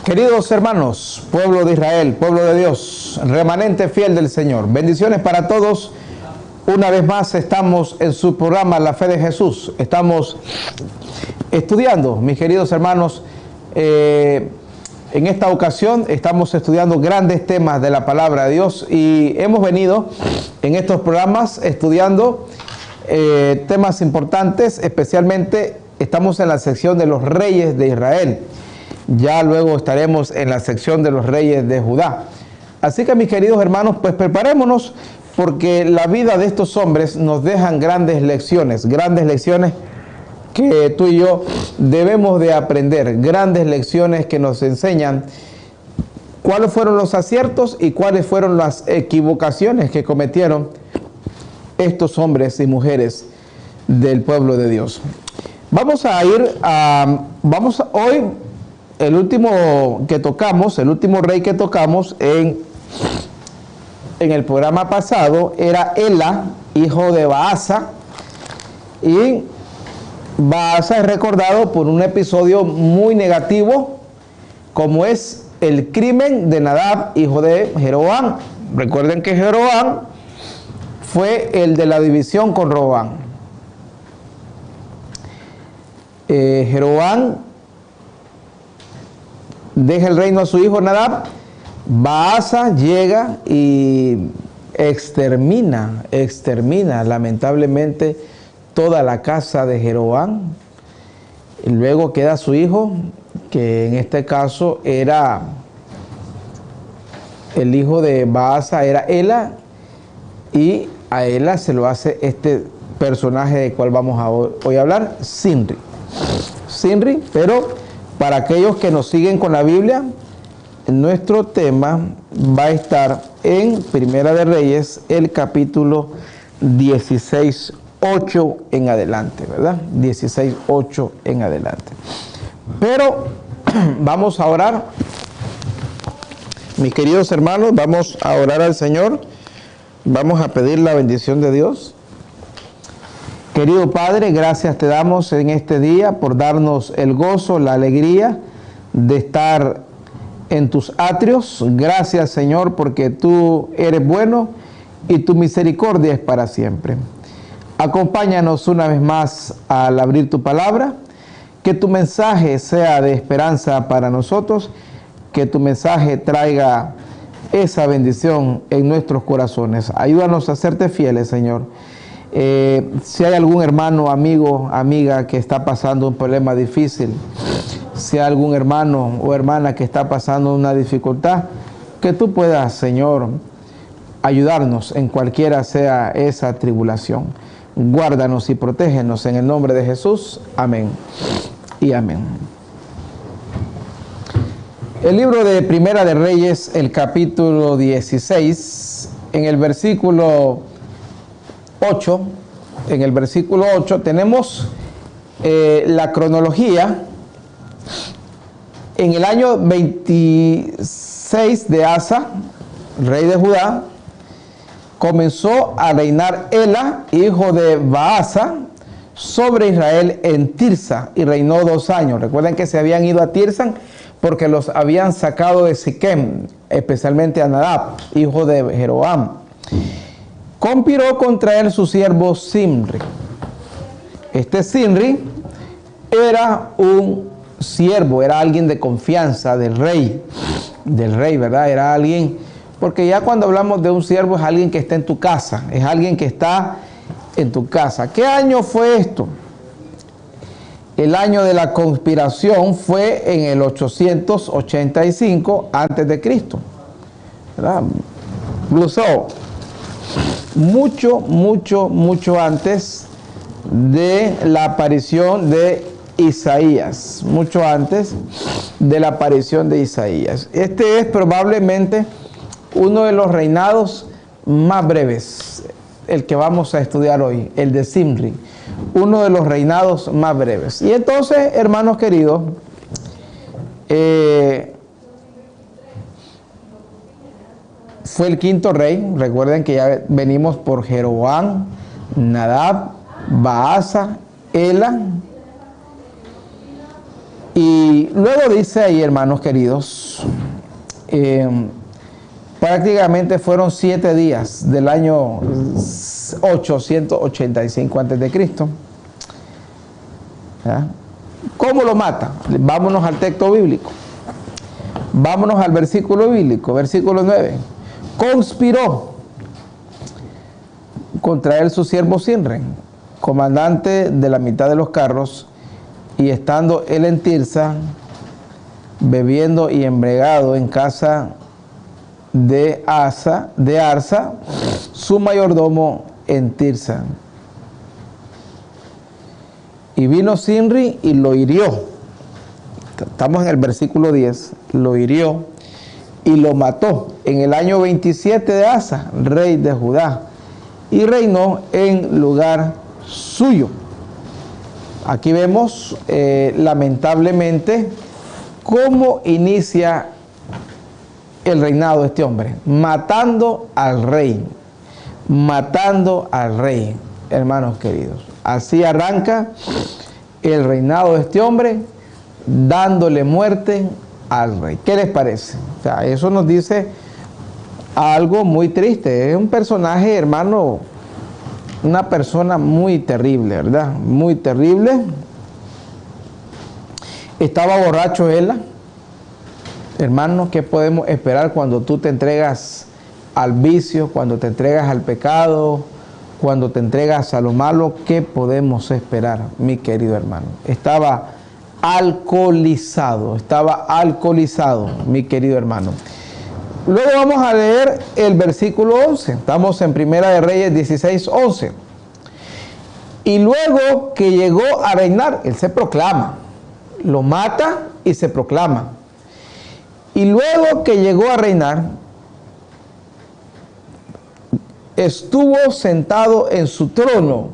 Queridos hermanos, pueblo de Israel, pueblo de Dios, remanente fiel del Señor, bendiciones para todos. Una vez más estamos en su programa La Fe de Jesús. Estamos estudiando, mis queridos hermanos, en esta ocasión estamos estudiando grandes temas de la palabra de Dios y hemos venido en estos programas estudiando temas importantes, especialmente estamos en la sección de los reyes de Israel. Ya luego estaremos en la sección de los reyes de Judá. Así que mis queridos hermanos, pues preparémonos porque la vida de estos hombres nos dejan grandes lecciones que tú y yo debemos de aprender, grandes lecciones que nos enseñan cuáles fueron los aciertos y cuáles fueron las equivocaciones que cometieron estos hombres y mujeres del pueblo de Dios. Vamos a ir hoy, el último rey que tocamos en el programa pasado era Ela, hijo de Baasa, y Baasa es recordado por un episodio muy negativo, como es el crimen de Nadab, hijo de Jeroboam. Recuerden que Jeroboam fue el de la división con Roboam. Jeroboam deja el reino a su hijo Nadab. Baasa llega y extermina lamentablemente toda la casa de Jeroboam. Y luego queda su hijo, que en este caso era el hijo de Baasa, era Ela, y a Ela se lo hace este personaje del cual vamos a hoy a hablar, Zimri, pero para aquellos que nos siguen con la Biblia, nuestro tema va a estar en Primera de Reyes, el capítulo 16:8 en adelante, ¿verdad? 16:8 en adelante. Pero vamos a orar, mis queridos hermanos, vamos a orar al Señor, vamos a pedir la bendición de Dios. Querido Padre, gracias te damos en este día por darnos el gozo, la alegría de estar en tus atrios. Gracias, Señor, porque tú eres bueno y tu misericordia es para siempre. Acompáñanos una vez más al abrir tu palabra, que tu mensaje sea de esperanza para nosotros, que tu mensaje traiga esa bendición en nuestros corazones. Ayúdanos a serte fieles, Señor. Si hay algún hermano, amigo, amiga que está pasando un problema difícil, si hay algún hermano o hermana que está pasando una dificultad, que tú puedas, Señor, ayudarnos en cualquiera sea esa tribulación. Guárdanos y protégenos en el nombre de Jesús. Amén y amén. El libro de Primera de Reyes, el capítulo 16, en el versículo 8, tenemos la cronología. En el año 26 de Asa, rey de Judá, comenzó a reinar Ela, hijo de Baasa, sobre Israel en Tirsa, y reinó 2 años. Recuerden que se habían ido a Tirsa porque los habían sacado de Siquem, especialmente a Nadab, hijo de Jeroboam. Conspiró contra él su siervo Zimri. Este Zimri era un siervo, era alguien de confianza del rey, ¿verdad? Era alguien, porque ya cuando hablamos de un siervo es alguien que está en tu casa, es alguien que está en tu casa. ¿Qué año fue esto? El año de la conspiración fue en el 885 antes de Cristo, ¿verdad? Incluso mucho antes de la aparición de Isaías, mucho antes de la aparición de Isaías. Este es probablemente uno de los reinados más breves, el que vamos a estudiar hoy, el de Zimri, uno de los reinados más breves. Y entonces, hermanos queridos, fue el quinto rey. Recuerden que ya venimos por Jeroboam, Nadab, Baasa, Ela, y luego dice ahí, hermanos queridos, prácticamente fueron 7 días del año 885 a.C. ¿Ya? ¿Cómo lo mata? Vámonos al texto bíblico. Vámonos al versículo bíblico, versículo 9. Conspiró contra él su siervo Sinri, comandante de la mitad de los carros, y estando él en Tirsa, bebiendo y embriagado en casa de Arsa, su mayordomo en Tirsa. Y vino Sinri y lo hirió. Estamos en el versículo 10. Lo hirió y lo mató en el año 27 de Asa, rey de Judá, y reinó en lugar suyo. Aquí vemos lamentablemente cómo inicia el reinado de este hombre, matando al rey, hermanos queridos. Así arranca el reinado de este hombre, dándole muerte al rey. ¿Qué les parece? O sea, eso nos dice algo muy triste. Es un personaje, hermano, una persona muy terrible, ¿verdad? Muy terrible. Estaba borracho él. Hermano, ¿qué podemos esperar cuando tú te entregas al vicio, cuando te entregas al pecado, cuando te entregas a lo malo? ¿Qué podemos esperar, mi querido hermano? Estaba alcoholizado, mi querido hermano. Luego vamos a leer el versículo 11. Estamos en Primera de Reyes 16, 11. Y luego que llegó a reinar, él se proclama, lo mata y se proclama. Y luego que llegó a reinar, estuvo sentado en su trono.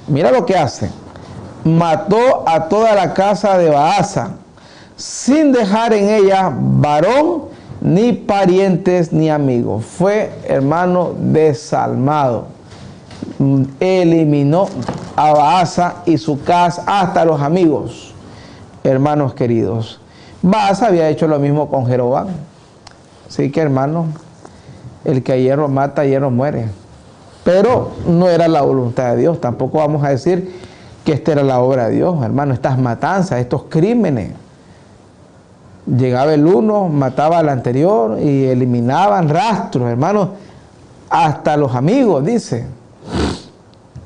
Mira lo que hace. Mató a toda la casa de Baasa, sin dejar en ella varón, ni parientes, ni amigos. Fue, hermano, desalmado. Eliminó a Baasa y su casa, hasta los amigos, hermanos queridos. Baasa había hecho lo mismo con Jeroboam. Así que, hermano, el que a hierro mata, a hierro muere. Pero no era la voluntad de Dios. Tampoco vamos a decir que esta era la obra de Dios, hermano. Estas matanzas, estos crímenes. Llegaba el uno, mataba al anterior y eliminaban rastros, hermano. Hasta los amigos, dice.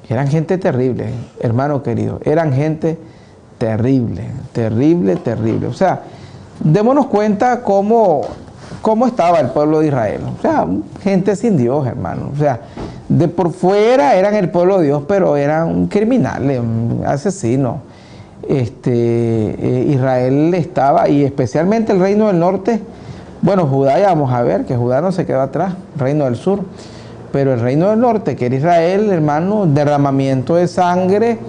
Eran gente terrible, hermano querido. Eran gente terrible, terrible, terrible. O sea, démonos cuenta cómo estaba el pueblo de Israel. O sea, gente sin Dios, hermano. O sea, de por fuera eran el pueblo de Dios, pero eran criminales, asesinos. Israel estaba, y especialmente el reino del norte. Bueno, Judá, ya vamos a ver que Judá no se quedó atrás, reino del sur. Pero el reino del norte, que era Israel, hermano, derramamiento de sangre,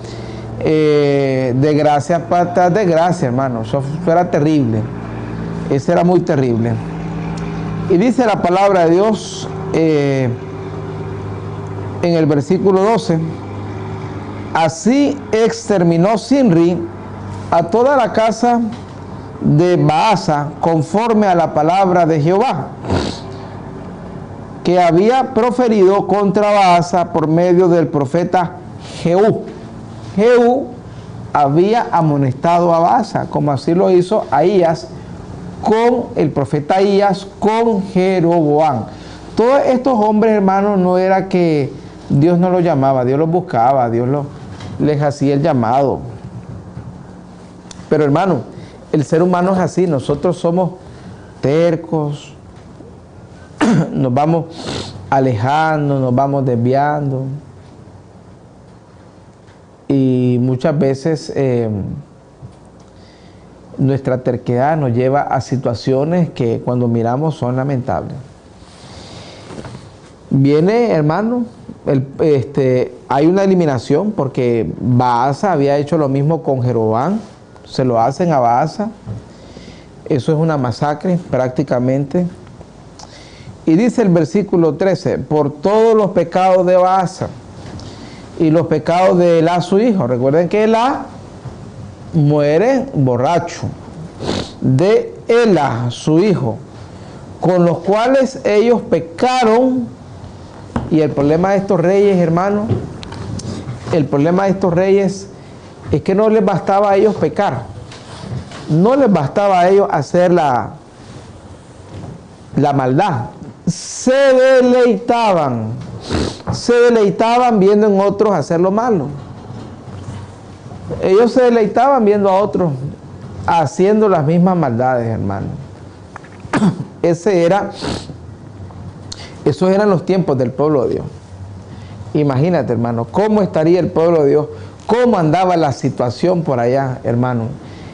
de gracia para desgracia, hermano. Eso era terrible. Eso era muy terrible. Y dice la palabra de Dios en el versículo 12: así exterminó Sinri a toda la casa de Baasa, conforme a la palabra de Jehová, que había proferido contra Baasa por medio del profeta Jehú. Jehú había amonestado a Baasa, como así lo hizo Ahías con el profeta Ahías, con Jeroboam. Todos estos hombres, hermanos, no era que Dios no los llamaba, Dios los buscaba, Dios les hacía el llamado. Pero, hermano, el ser humano es así. Nosotros somos tercos, nos vamos alejando, nos vamos desviando, y muchas veces nuestra terquedad nos lleva a situaciones que cuando miramos son lamentables. Viene, hermano, hay una eliminación, porque Baasa había hecho lo mismo con Jeroboam. Se lo hacen a Baasa. Eso es una masacre prácticamente. Y dice el versículo 13: por todos los pecados de Baasa y los pecados de Elá su hijo. Recuerden que Elá muere borracho, de Ela, su hijo, con los cuales ellos pecaron. Y el problema de estos reyes, hermanos, el problema de estos reyes es que no les bastaba a ellos pecar, no les bastaba a ellos hacer la maldad, se deleitaban viendo en otros hacer lo malo. Ellos se deleitaban viendo a otros haciendo las mismas maldades, hermano. Esos eran los tiempos del pueblo de Dios. Imagínate, hermano, cómo estaría el pueblo de Dios, cómo andaba la situación por allá, hermano.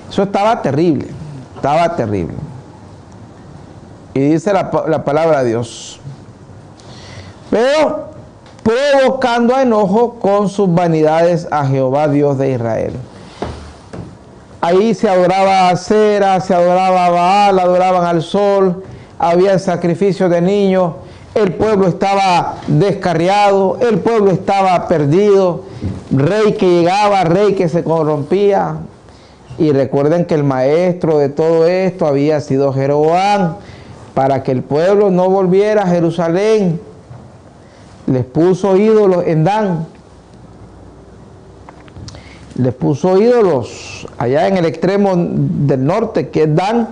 Eso estaba terrible, estaba terrible. Y dice la palabra de Dios: pero provocando a enojo con sus vanidades a Jehová Dios de Israel. Ahí se adoraba a Acera, se adoraba a Baal, adoraban al sol, había sacrificios de niños, el pueblo estaba descarriado, el pueblo estaba perdido, rey que llegaba, rey que se corrompía. Y recuerden que el maestro de todo esto había sido Jeroboam, para que el pueblo no volviera a Jerusalén. Les puso ídolos en Dan. Les puso ídolos allá en el extremo del norte, que es Dan,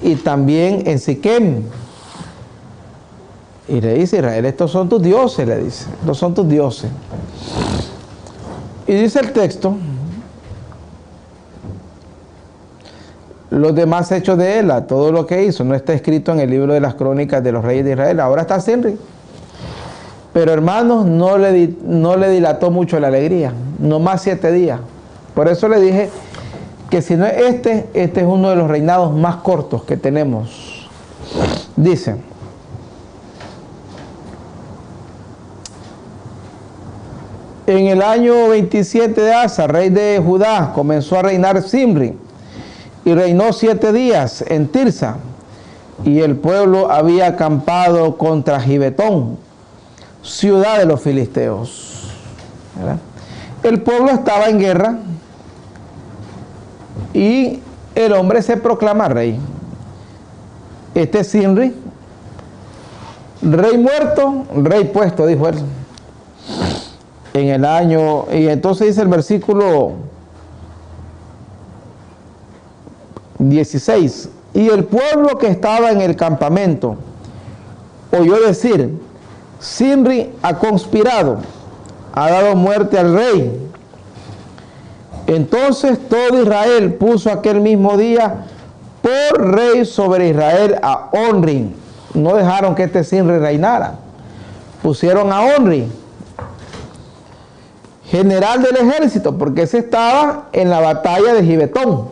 y también en Siquem. Y le dice Israel: estos son tus dioses, le dice, estos son tus dioses. Y dice el texto: los demás hechos de Ela, todo lo que hizo, no está escrito en el libro de las crónicas de los reyes de Israel. Ahora está Sinri. Pero hermanos, no le dilató mucho la alegría, no más 7 días. Por eso le dije que si no es este es uno de los reinados más cortos que tenemos. Dice: en el año 27 de Asa, rey de Judá, comenzó a reinar Zimri, y reinó 7 días en Tirsa, y el pueblo había acampado contra Gibetón, ciudad de los filisteos. ¿Verdad? El pueblo estaba en guerra y el hombre se proclama rey. Este Sinri, rey muerto, rey puesto, dijo él. En el año, y entonces dice el versículo 16: y el pueblo que estaba en el campamento oyó decir: Sinri ha conspirado, ha dado muerte al rey. Entonces todo Israel puso aquel mismo día por rey sobre Israel a Onri. No dejaron que este Sinri reinara. Pusieron a Onri, general del ejército, porque ese estaba en la batalla de Gibetón.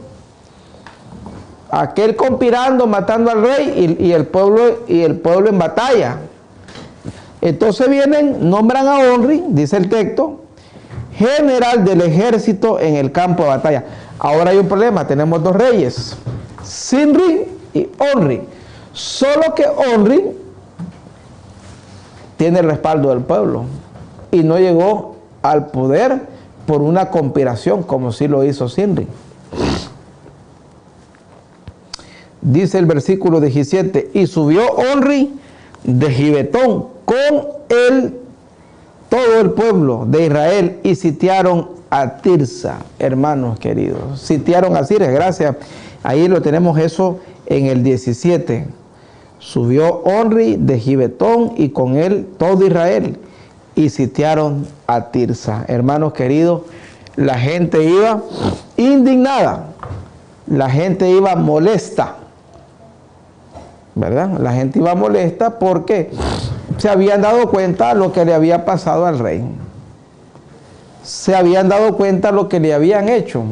Aquel conspirando, matando al rey y el pueblo en batalla. Entonces vienen, nombran a Onri, dice el texto, general del ejército en el campo de batalla. Ahora hay un problema, tenemos 2 reyes, Sinri y Onri. Solo que Onri tiene el respaldo del pueblo y no llegó al poder por una conspiración como sí lo hizo Sinri. Dice el versículo 17: y subió Onri de Gibetón con él todo el pueblo de Israel y sitiaron a Tirsa. Hermanos queridos, sitiaron a Tirsa, gracias. Ahí lo tenemos eso en el 17. Subió Onri de Gibetón y con él todo Israel y sitiaron a Tirsa. Hermanos queridos, la gente iba indignada, la gente iba molesta, ¿verdad? La gente iba molesta porque se habían dado cuenta de lo que le había pasado al rey. Se habían dado cuenta de lo que le habían hecho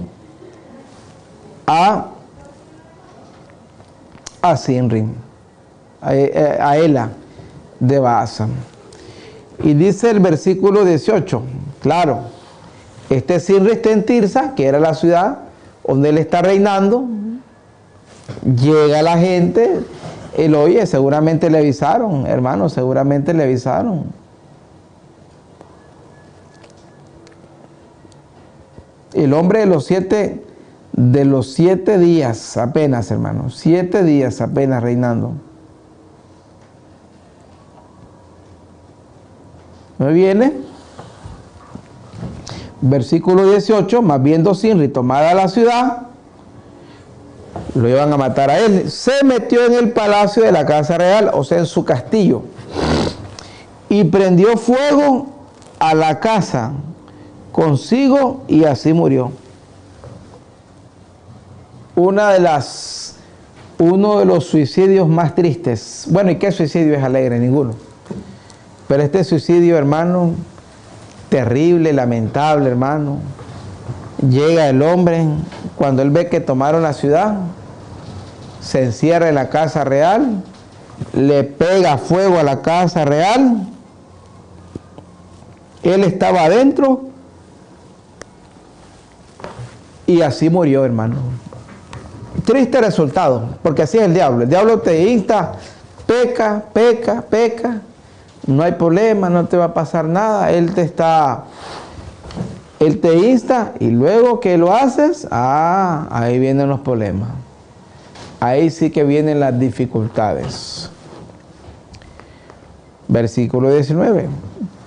a Sinri, a Ela de Baasa. Y dice el versículo 18, claro, este Sinri está en Tirsa, que era la ciudad donde él está reinando. Llega la gente, él oye, seguramente le avisaron, hermanos, seguramente le avisaron. El hombre de los 7 de los 7 días apenas, hermanos, 7 días apenas reinando. ¿Me viene? Versículo 18, más viendo Zimri tomada la ciudad, lo iban a matar a él. Se metió en el palacio de la casa real, o sea, en su castillo, y prendió fuego a la casa consigo y así murió. Uno de los suicidios más tristes. Bueno, ¿y qué suicidio es alegre? Ninguno. Pero este suicidio, hermano, terrible, lamentable, hermano. Llega el hombre, cuando él ve que tomaron la ciudad, se encierra en la casa real, le pega fuego a la casa real. Él estaba adentro y así murió, hermano. Triste resultado, porque así es el diablo. El diablo te insta, peca, peca, peca. No hay problema, no te va a pasar nada. Él te insta y luego que lo haces, ahí vienen los problemas. Ahí sí que vienen las dificultades. Versículo 19.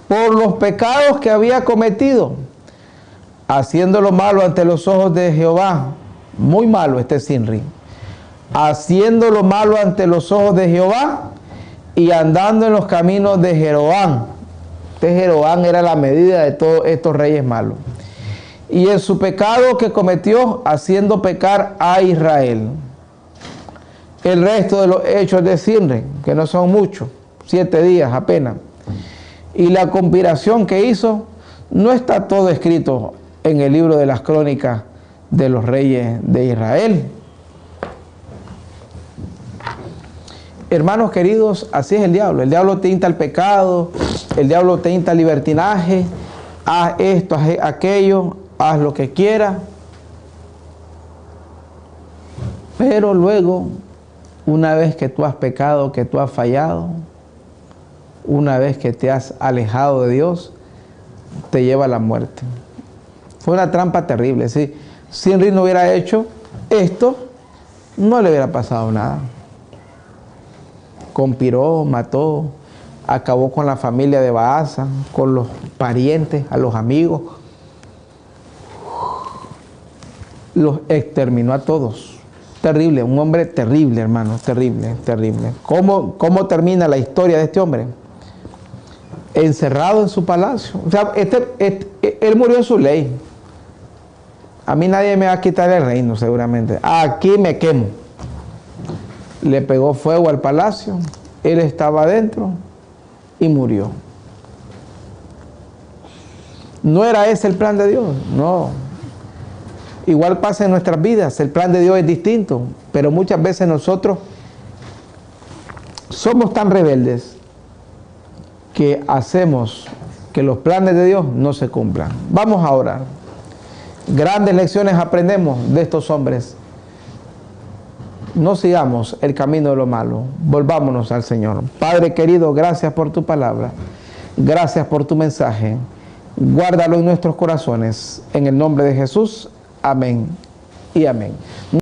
Por los pecados que había cometido, haciendo lo malo ante los ojos de Jehová. Muy malo este Zimri. Haciendo lo malo ante los ojos de Jehová y andando en los caminos de Jeroboam. Este Jeroboam era la medida de todos estos reyes malos. Y en su pecado que cometió, haciendo pecar a Israel. El resto de los hechos de Zimri, que no son muchos, 7 días apenas. Y la conspiración que hizo, no está todo escrito en el libro de las crónicas de los reyes de Israel. Hermanos queridos, así es el diablo. El diablo te insta al pecado, el diablo te insta al libertinaje. Haz esto, haz aquello, haz lo que quieras. Pero luego, una vez que tú has pecado, que tú has fallado, una vez que te has alejado de Dios, te lleva a la muerte. Fue una trampa terrible. Si Zimri no hubiera hecho esto, no le hubiera pasado nada. Conspiró, mató, acabó con la familia de Baasa, con los parientes, a los amigos. Los exterminó a todos. Terrible, un hombre terrible, hermano, terrible, terrible. ¿Cómo termina la historia de este hombre? Encerrado en su palacio. O sea, él murió en su ley. A mí nadie me va a quitar el reino, seguramente. Aquí me quemo. Le pegó fuego al palacio, él estaba adentro y murió. ¿No era ese el plan de Dios? No. Igual pasa en nuestras vidas, el plan de Dios es distinto, pero muchas veces nosotros somos tan rebeldes que hacemos que los planes de Dios no se cumplan. Vamos a orar. Grandes lecciones aprendemos de estos hombres. No sigamos el camino de lo malo, volvámonos al Señor. Padre querido, gracias por tu palabra, gracias por tu mensaje. Guárdalo en nuestros corazones, en el nombre de Jesús. Amén y amén.